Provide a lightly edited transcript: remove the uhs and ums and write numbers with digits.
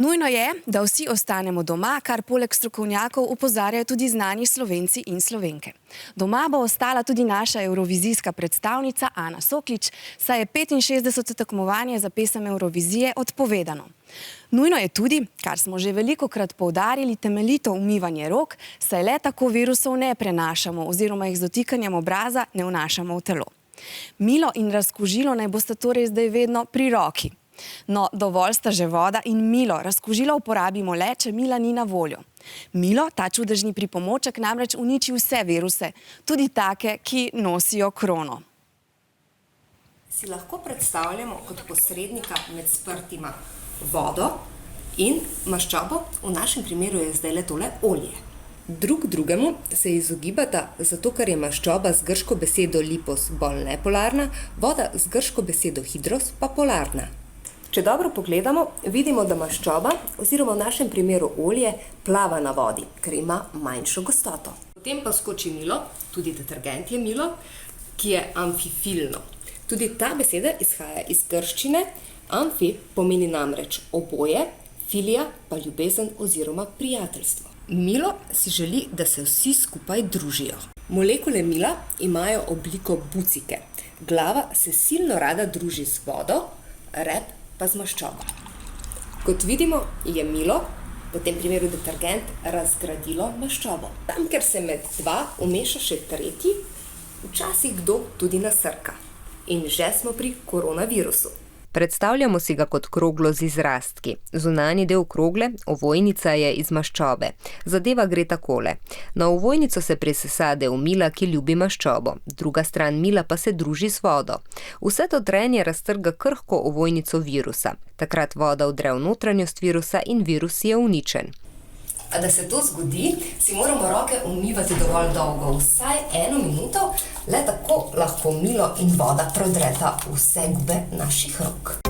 Nujno je, da vsi ostanemo doma, kar poleg strokovnjakov opozarjajo tudi znani Slovenci in Slovenke. Doma bo ostala tudi naša evrovizijska predstavnica Ana Soklič, saj je 65. tekmovanje za pesem Evrovizije odpovedano. Nujno je tudi, kar smo že velikokrat poudarili, temeljito umivanje rok, saj le tako virusov ne prenašamo oziroma jih z dotikanjem obraza ne vnašamo v telo. Milo in razkužilo naj bosta torej zdaj vedno pri roki. No, dovolj sta že voda in milo. Razkužilo uporabimo le, če mila ni na voljo. Milo, ta čudežni pripomoček, namreč uniči vse viruse, tudi take, ki nosijo krono. Si lahko predstavljamo kot posrednika med sprtima vodo in maščobo, v našem primeru je zdaj le tole olje. Drug drugemu se izogibata, zato ker je maščoba z grško besedo lipos bolj nepolarna, voda z grško besedo hidros pa polarna. Če dobro pogledamo, vidimo, da maščoba, oziroma v našem primeru olje, plava na vodi, ker ima manjšo gostoto. Potem pa skoči milo, tudi detergent je milo, ki je amfifilno. Tudi ta beseda izhaja iz grščine, amfi pomeni namreč oboje, filija pa ljubezen oziroma prijateljstvo. Milo si želi, da se vsi skupaj družijo. Molekule mila imajo obliko bucike. Glava se silno rada druži z vodo, rep pa z maščobo. Kot vidimo, je milo, v tem primeru detergent, razgradilo maščobo. Tam, ker se med dva umeša še tretji, včasih kdo tudi nasrka. In že smo pri koronavirusu. Predstavljamo si ga kot kroglo z izrastki. Zunanji del krogle, ovojnica, je iz maščobe. Zadeva gre takole. Na ovojnico se presesa del mila, ki ljubi maščobo. Druga stran mila pa se druži z vodo. Vse to trenje raztrga krhko ovojnico virusa. Takrat voda vdre v notranjost virusa in virus je uničen. A da se to zgodi, si moramo roke umivati dovolj dolgo, vsaj 1 minuto, le tako lahko milo in voda prodreta vse gube naših rok.